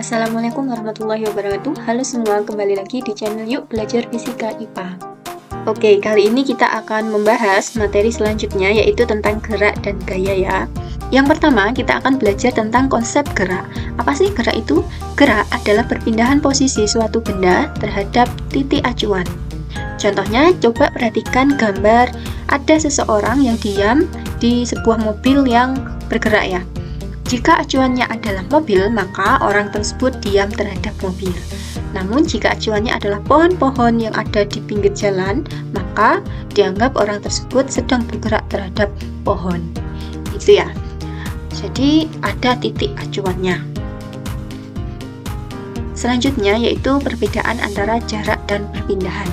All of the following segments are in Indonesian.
Assalamualaikum warahmatullahi wabarakatuh. Halo semua, kembali lagi di channel Yuk Belajar Fisika IPA. Oke, kali ini kita akan membahas materi selanjutnya, yaitu tentang gerak dan gaya ya. Yang pertama, kita akan belajar tentang konsep gerak. Apa sih gerak itu? Gerak adalah perpindahan posisi suatu benda terhadap titik acuan. Contohnya, coba perhatikan gambar ada seseorang yang diam di sebuah mobil yang bergerak ya. Jika acuannya adalah mobil, maka orang tersebut diam terhadap mobil. Namun jika acuannya adalah pohon-pohon yang ada di pinggir jalan, maka dianggap orang tersebut sedang bergerak terhadap pohon. Itu ya. Jadi ada titik acuannya. Selanjutnya yaitu perbedaan antara jarak dan perpindahan.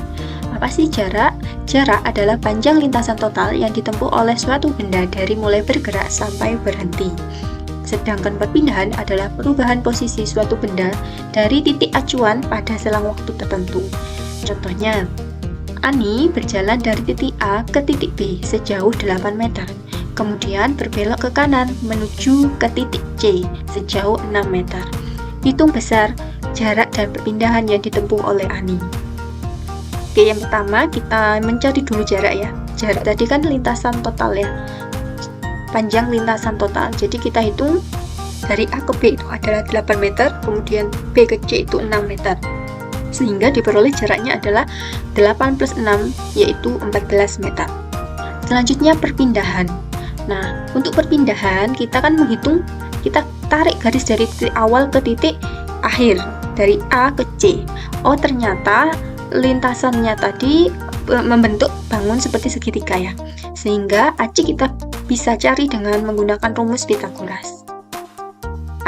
Apa sih jarak? Jarak adalah panjang lintasan total yang ditempuh oleh suatu benda dari mulai bergerak sampai berhenti. Sedangkan perpindahan adalah perubahan posisi suatu benda dari titik acuan pada selang waktu tertentu. Contohnya, Ani berjalan dari titik A ke titik B sejauh 8 meter, kemudian berbelok ke kanan menuju ke titik C sejauh 6 meter. Hitung besar jarak dan perpindahan yang ditempuh oleh Ani. Oke, yang pertama kita mencari dulu jarak ya. Jarak tadi kan lintasan total ya. Panjang lintasan total. Jadi kita hitung dari A ke B itu adalah 8 meter, kemudian B ke C itu 6 meter. Sehingga diperoleh jaraknya adalah 8 plus 6 yaitu 14 meter. Selanjutnya perpindahan. Nah, untuk perpindahan kita kan menghitung, kita tarik garis dari titik awal ke titik akhir, dari A ke C. Oh, ternyata lintasannya tadi membentuk bangun seperti segitiga ya. Sehingga AC kita bisa cari dengan menggunakan rumus Pitagoras.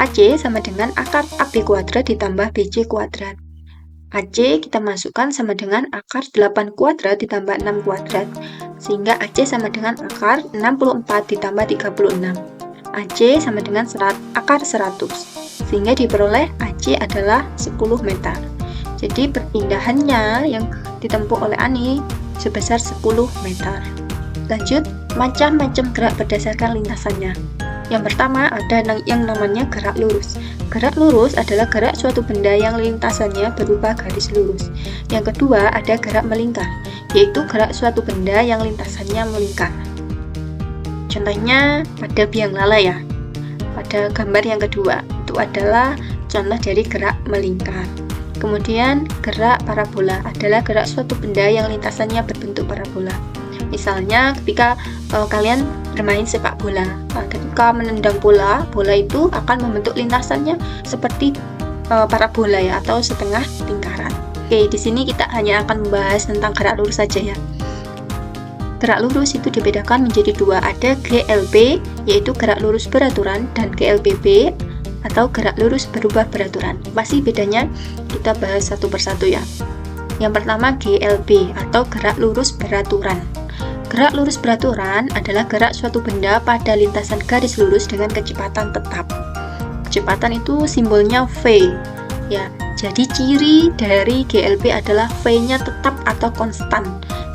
AC sama dengan akar AB kuadrat ditambah BC kuadrat. AC kita masukkan sama dengan akar 8 kuadrat ditambah 6 kuadrat. Sehingga AC sama dengan akar 64 ditambah 36. AC sama dengan akar 100. Sehingga diperoleh AC adalah 10 meter. Jadi perpindahannya yang ditempuh oleh Ani sebesar 10 meter. Lanjut, macam-macam gerak berdasarkan lintasannya. Yang pertama ada yang namanya gerak lurus. Gerak lurus adalah gerak suatu benda yang lintasannya berupa garis lurus. Yang kedua ada gerak melingkar, yaitu gerak suatu benda yang lintasannya melingkar. Contohnya pada biang lala ya. Pada gambar yang kedua itu adalah contoh dari gerak melingkar. Kemudian gerak parabola adalah gerak suatu benda yang lintasannya berbentuk parabola. Misalnya ketika kalian bermain sepak bola, ketika menendang bola itu akan membentuk lintasannya seperti parabola ya, atau setengah lingkaran. Oke, di sini kita hanya akan membahas tentang gerak lurus saja ya. Gerak lurus itu dibedakan menjadi dua, ada GLB yaitu gerak lurus beraturan dan GLBB atau gerak lurus berubah beraturan. Pasti bedanya kita bahas satu persatu ya. Yang pertama GLB atau gerak lurus beraturan. Gerak lurus beraturan adalah gerak suatu benda pada lintasan garis lurus dengan kecepatan tetap. Kecepatan itu simbolnya V ya. Jadi ciri dari GLB adalah V-nya tetap atau konstan.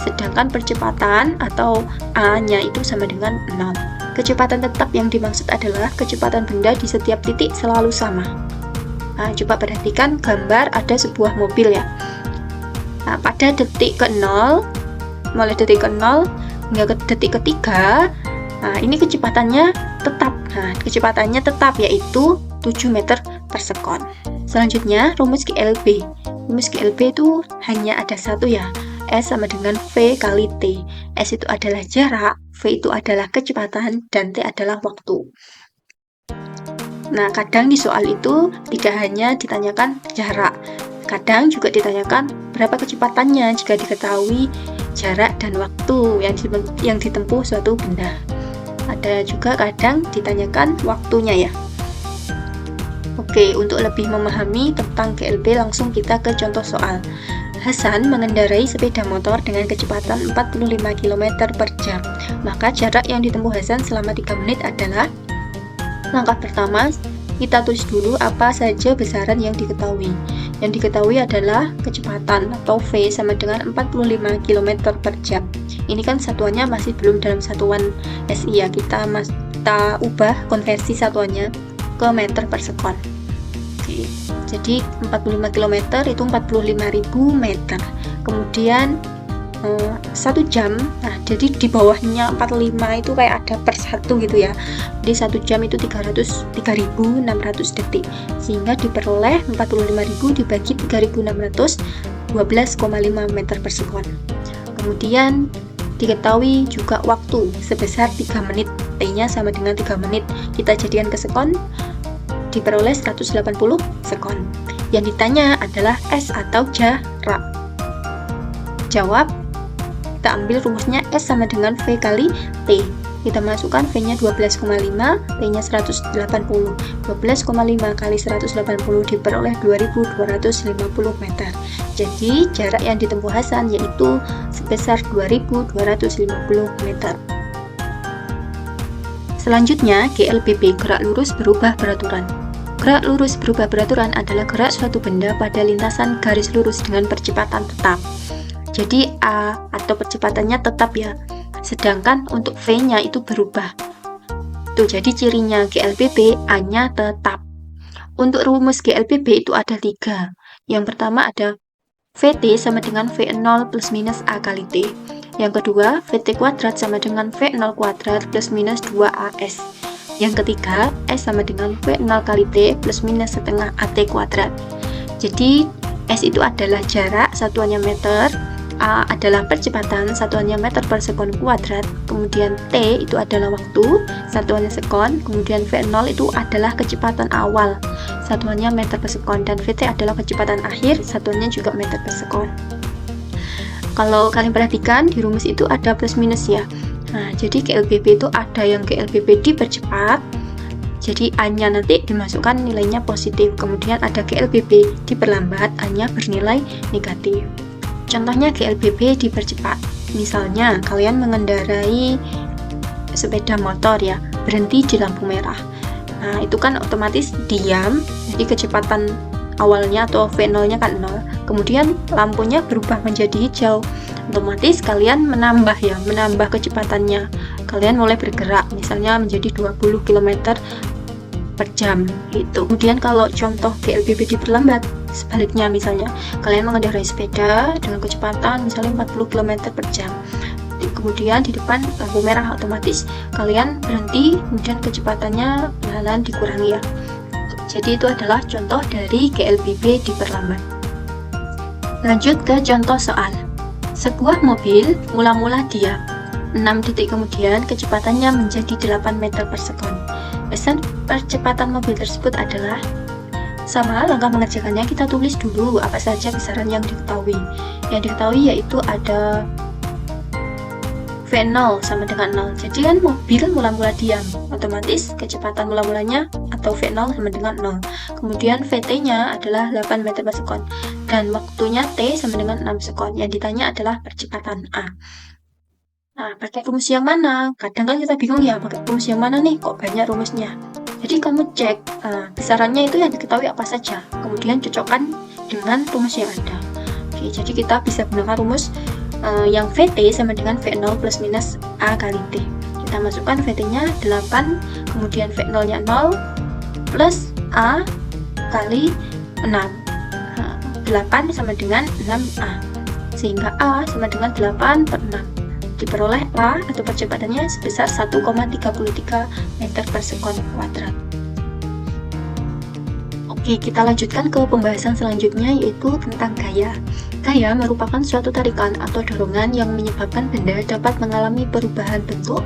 Sedangkan percepatan atau A-nya itu sama dengan 0. Kecepatan tetap yang dimaksud adalah kecepatan benda di setiap titik selalu sama. Nah, coba perhatikan gambar ada sebuah mobil ya. Nah, pada detik ke-0, mulai detik ke-0 hingga ke detik ketiga, nah ini kecepatannya tetap. Nah, kecepatannya tetap yaitu 7 meter per sekon. Selanjutnya, rumus GLB. Rumus GLB itu hanya ada satu ya. S sama dengan V kali T. S itu adalah jarak, V itu adalah kecepatan, dan T adalah waktu. Nah, kadang di soal itu tidak hanya ditanyakan jarak, kadang juga ditanyakan berapa kecepatannya jika diketahui jarak dan waktu yang ditempuh suatu benda. Ada juga kadang ditanyakan waktunya ya. Oke, untuk lebih memahami tentang GLB langsung kita ke contoh soal. Hasan mengendarai sepeda motor dengan kecepatan 45 km per jam. Maka jarak yang ditempuh Hasan selama 3 menit adalah, langkah pertama kita tulis dulu apa saja besaran yang diketahui. Yang diketahui adalah kecepatan atau V sama dengan 45 km per jam. Ini kan satuannya masih belum dalam satuan SI ya, kita ubah konversi satuannya ke meter per sekon. Oke. Jadi 45 km itu 45.000 meter. Kemudian 1 jam, nah jadi di bawahnya 45 itu kayak ada per 1 gitu ya. Jadi 1 jam itu 3.600 detik, sehingga diperoleh 45.000 dibagi 3.600, 12,5 meter per sekon. Kemudian diketahui juga waktu sebesar 3 menit, T-nya sama dengan 3 menit, kita jadikan ke sekon, diperoleh 180 sekon. Yang ditanya adalah S atau jarak. Jawab, kita ambil rumusnya S sama dengan V kali T. Kita masukkan V-nya 12,5, T-nya 180. 12,5 kali 180 diperoleh 2.250 meter. Jadi jarak yang ditempuh Hasan yaitu sebesar 2.250 meter. Selanjutnya, GLBB, gerak lurus berubah beraturan. Gerak lurus berubah beraturan adalah gerak suatu benda pada lintasan garis lurus dengan percepatan tetap. Jadi A atau percepatannya tetap ya, sedangkan untuk V-nya itu berubah. Tuh, jadi cirinya GLBB, A-nya tetap. Untuk rumus GLBB itu ada 3. Yang pertama ada VT sama dengan V0 plus minus A kali T. Yang kedua, VT kuadrat sama dengan V0 kuadrat plus minus 2AS. Yang ketiga, S sama dengan V0 kali T plus minus setengah AT kuadrat. Jadi S itu adalah jarak, satuannya meter. A adalah percepatan, satuannya meter per sekon kuadrat. Kemudian T itu adalah waktu, satuannya sekon. Kemudian V0 itu adalah kecepatan awal, satuannya meter per sekon. Dan VT adalah kecepatan akhir, satuannya juga meter per sekon. Kalau kalian perhatikan di rumus itu ada plus minus ya. Nah, jadi GLBB itu ada yang GLBB dipercepat, jadi A-nya nanti dimasukkan nilainya positif. Kemudian ada GLBB diperlambat, A-nya bernilai negatif. Contohnya GLBB dipercepat. Misalnya kalian mengendarai sepeda motor ya, berhenti di lampu merah. Nah, itu kan otomatis diam, jadi kecepatan awalnya atau V0-nya kan 0. Kemudian lampunya berubah menjadi hijau. Otomatis kalian menambah kecepatannya. Kalian mulai bergerak, misalnya menjadi 20 km per jam gitu. Kemudian kalau contoh GLBB diperlambat, sebaliknya misalnya kalian mengendarai sepeda dengan kecepatan misalnya 40 km per jam. Kemudian di depan lampu merah, otomatis kalian berhenti, kemudian kecepatannya perlahan dikurangi ya. Jadi itu adalah contoh dari GLBB diperlambat. Lanjut ke contoh soal. Sebuah mobil mula-mula diam. 6 detik kemudian kecepatannya menjadi 8 meter per sekon. Pesan percepatan mobil tersebut adalah, sama langkah mengerjakannya kita tulis dulu apa saja besaran yang diketahui. Yang diketahui yaitu ada V0 sama dengan 0. Jadi kan mobil mula-mula diam, otomatis kecepatan mula-mulanya atau V0 sama dengan 0. Kemudian VT-nya adalah 8 meter per sekon dan waktunya T sama dengan 6 sekon. Yang ditanya adalah percepatan A. Nah, pakai rumus yang mana? Kadang kan kita bingung ya, pakai rumus yang mana nih, kok banyak rumusnya. Jadi kamu cek besarannya itu yang diketahui apa saja, kemudian cocokkan dengan rumus yang ada. Oke, jadi kita bisa gunakan rumus yang VT sama dengan V0 plus minus A kali T. Kita masukkan VT-nya 8, kemudian V0-nya 0, plus A kali 6. 8 sama dengan 6A. Sehingga A sama dengan 8 per 6. Diperoleh A atau percepatannya sebesar 1,33 meter per sekon kuadrat. Oke, kita lanjutkan ke pembahasan selanjutnya yaitu tentang gaya. Gaya merupakan suatu tarikan atau dorongan yang menyebabkan benda dapat mengalami perubahan bentuk,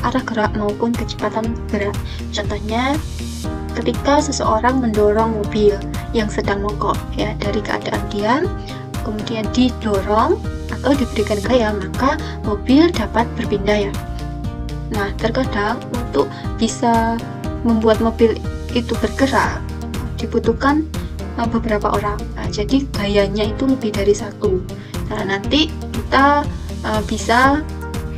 arah gerak maupun kecepatan gerak. Contohnya, ketika seseorang mendorong mobil yang sedang mogok ya, dari keadaan diam kemudian didorong atau diberikan gaya, maka mobil dapat berpindah ya. Nah, terkadang untuk bisa membuat mobil itu bergerak dibutuhkan beberapa orang. Nah, jadi gayanya itu lebih dari satu. Nah, nanti kita bisa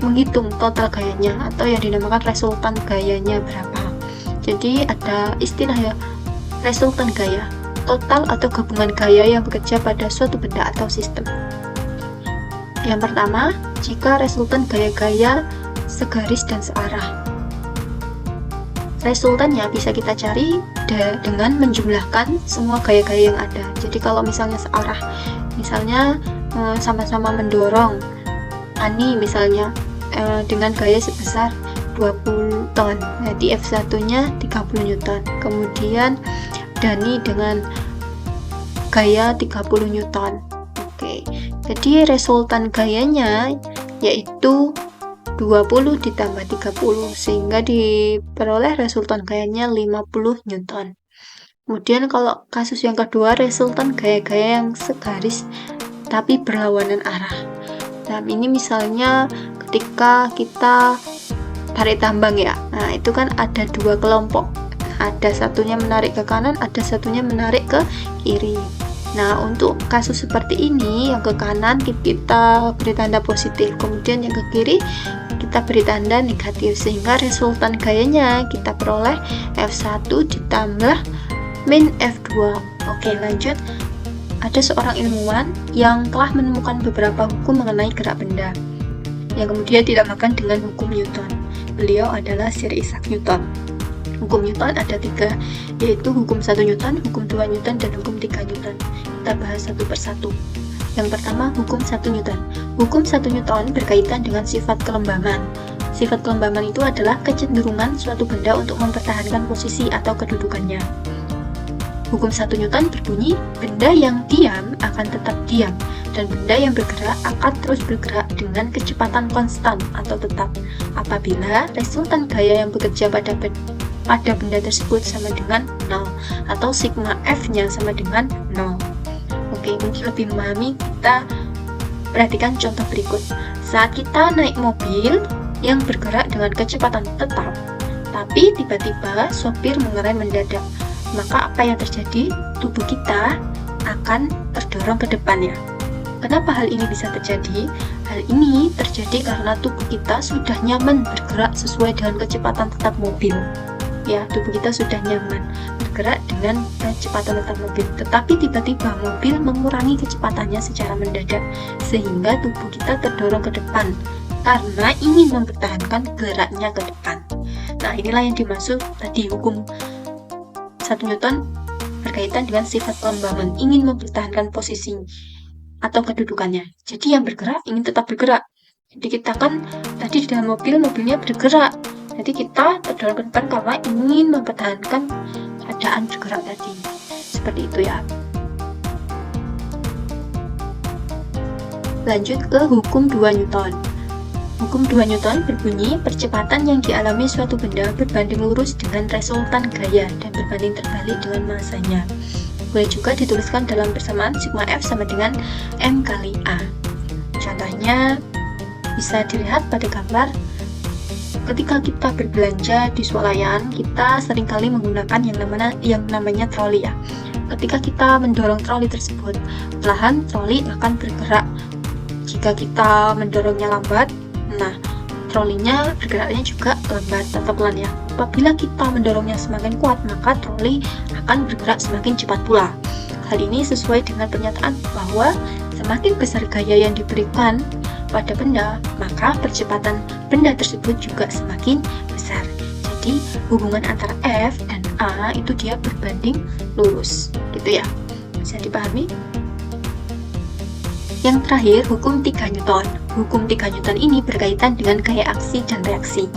menghitung total gayanya atau yang dinamakan resultan gayanya berapa. Jadi ada istilah ya, resultan gaya, total atau gabungan gaya yang bekerja pada suatu benda atau sistem. Yang pertama, jika resultan gaya-gaya segaris dan searah. resultannya bisa kita cari dengan menjumlahkan semua gaya-gaya yang ada. Jadi kalau misalnya searah, misalnya sama-sama mendorong Ani misalnya dengan gaya sebesar 20 ton, jadi F1 nya 30 Newton, kemudian Dani dengan gaya 30 Newton. Oke, jadi resultan gayanya yaitu 20 ditambah 30 sehingga diperoleh resultan gayanya 50 Newton. Kemudian kalau kasus yang kedua, resultan gaya-gaya yang segaris tapi berlawanan arah. Nah, ini misalnya ketika kita tarik tambang ya. Nah, itu kan ada dua kelompok. Ada satunya menarik ke kanan, ada satunya menarik ke kiri. Nah, untuk kasus seperti ini, yang ke kanan kita beri tanda positif, kemudian yang ke kiri kita beri tanda negatif, sehingga resultan gayanya kita peroleh F1 ditambah min F2. Oke, lanjut. Ada seorang ilmuwan yang telah menemukan beberapa hukum mengenai gerak benda, yang kemudian dinamakan dengan hukum Newton. Beliau adalah Sir Isaac Newton. Hukum Newton ada 3, yaitu hukum 1 Newton, hukum 2 Newton, dan hukum 3 Newton. Kita bahas satu persatu. Yang pertama, hukum 1 Newton. Hukum 1 Newton berkaitan dengan sifat kelembaman. Sifat kelembaman itu adalah kecenderungan suatu benda untuk mempertahankan posisi atau kedudukannya. Hukum 1 Newton berbunyi, benda yang diam akan tetap diam, dan benda yang bergerak akan terus bergerak dengan kecepatan konstan atau tetap, apabila resultan gaya yang bekerja pada benda tersebut sama dengan 0, atau sigma F-nya sama dengan 0. Oke, untuk lebih memahami, kita perhatikan contoh berikut. Saat kita naik mobil yang bergerak dengan kecepatan tetap, tapi tiba-tiba sopir mengerem mendadak, maka apa yang terjadi? Tubuh kita akan terdorong ke depan ya. Kenapa hal ini bisa terjadi? Hal ini terjadi karena tubuh kita sudah nyaman bergerak sesuai dengan kecepatan tetap mobil. Ya, tubuh kita sudah nyaman bergerak dengan kecepatan tetap mobil. Tetapi tiba-tiba mobil mengurangi kecepatannya secara mendadak, sehingga tubuh kita terdorong ke depan karena ingin mempertahankan geraknya ke depan. Nah, inilah yang dimaksud tadi hukum 1 Newton berkaitan dengan sifat kelembaman, ingin mempertahankan posisi atau kedudukannya. Jadi yang bergerak ingin tetap bergerak. Jadi kita kan tadi di dalam mobilnya bergerak. Jadi kita terdorong ke depan karena ingin mempertahankan keadaan bergerak tadi. Seperti itu ya. Lanjut ke hukum 2 Newton. Hukum 2 Newton berbunyi, percepatan yang dialami suatu benda berbanding lurus dengan resultan gaya dan berbanding terbalik dengan masanya. Boleh juga dituliskan dalam persamaan sigma F sama dengan M kali A. Contohnya bisa dilihat pada gambar. Ketika kita berbelanja di swalayan, kita seringkali menggunakan yang namanya troli ya. Ketika kita mendorong troli tersebut, perlahan troli akan bergerak. Jika kita mendorongnya lambat, nah trolinya bergeraknya juga lambat atau pelan ya. Apabila kita mendorongnya semakin kuat, maka troli akan bergerak semakin cepat pula. Hal ini sesuai dengan pernyataan bahwa semakin besar gaya yang diberikan pada benda, maka percepatan benda tersebut juga semakin besar. Jadi hubungan antara F dan A itu dia berbanding lurus, gitu ya. Bisa dipahami? Yang terakhir, hukum 3 Newton. Hukum 3 Newton ini berkaitan dengan gaya aksi dan reaksi.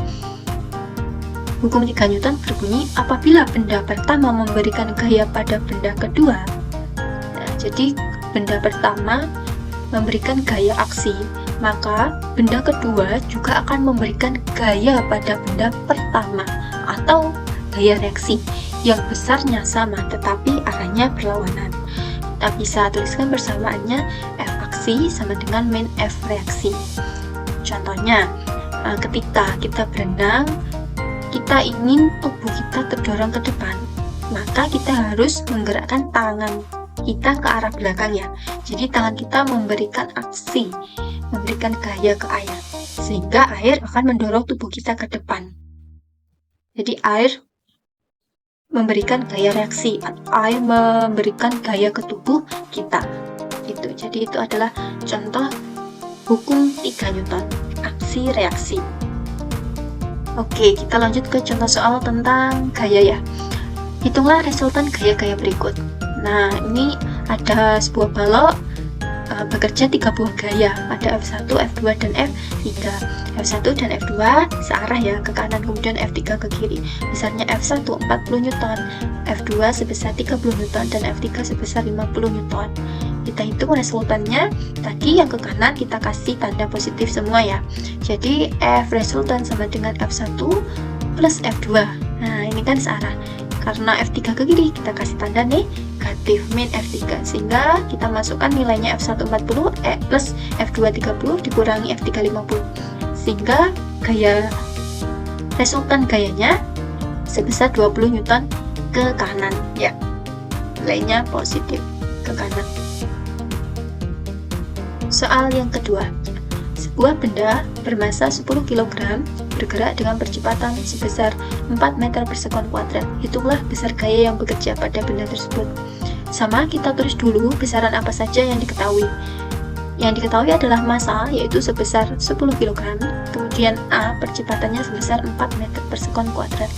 Hukum 3 Newton berbunyi, apabila benda pertama memberikan gaya pada benda kedua, jadi benda pertama memberikan gaya aksi, maka benda kedua juga akan memberikan gaya pada benda pertama atau gaya reaksi yang besarnya sama tetapi arahnya berlawanan. Kita bisa tuliskan persamaannya F aksi sama dengan min F reaksi. Contohnya, ketika kita berenang, kita ingin tubuh kita terdorong ke depan, maka kita harus menggerakkan tangan kita ke arah belakang ya. Jadi tangan kita memberikan aksi, memberikan gaya ke air, sehingga air akan mendorong tubuh kita ke depan. Jadi air memberikan gaya reaksi, air memberikan gaya ke tubuh kita. Gitu. Jadi itu adalah contoh hukum 3 Newton, aksi reaksi. Oke, kita lanjut ke contoh soal tentang gaya ya. Hitunglah resultan gaya-gaya berikut. Nah, ini ada sebuah balok bekerja 3 buah gaya, ada F1, F2, dan F3. F1 dan F2 searah ya, ke kanan, kemudian F3 ke kiri. Besarnya F1 40 Newton, F2 sebesar 30 Newton, dan F3 sebesar 50 Newton. Kita hitung resultannya, tadi yang ke kanan kita kasih tanda positif semua ya. Jadi F resultan sama dengan F1 plus F2. Nah, ini kan searah. Karena F3 ke kiri, kita kasih tanda negatif min F3, sehingga kita masukkan nilainya F1 40 plus F2 30 dikurangi F3 50, sehingga gaya resultan gayanya sebesar 20 Newton ke kanan ya, nilainya positif ke kanan. Soal yang kedua, sebuah benda bermasa 10 kg bergerak dengan percepatan sebesar 4 meter per sekon kuadrat. Hitunglah besar gaya yang bekerja pada benda tersebut. Sama, kita tulis dulu besaran apa saja yang diketahui. Yang diketahui adalah massa, yaitu sebesar 10 kg, kemudian A, percepatannya sebesar 4 meter per sekon kuadrat.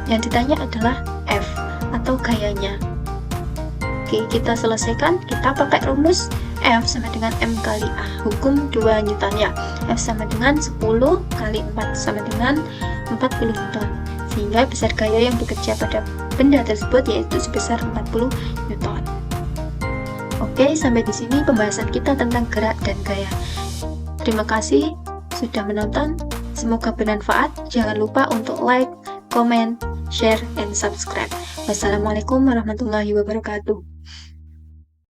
Yang ditanya adalah F, atau gayanya. Oke, kita selesaikan. Kita pakai rumus F sama dengan M kali A, hukum 2 Newton ya. F sama dengan 10 kali 4 sama dengan 40 Newton, sehingga besar gaya yang bekerja pada benda tersebut yaitu sebesar 40 Newton. Oke, sampai di sini pembahasan kita tentang gerak dan gaya. Terima kasih sudah menonton, semoga bermanfaat. Jangan lupa untuk like, comment, share, and subscribe. Wassalamualaikum warahmatullahi wabarakatuh.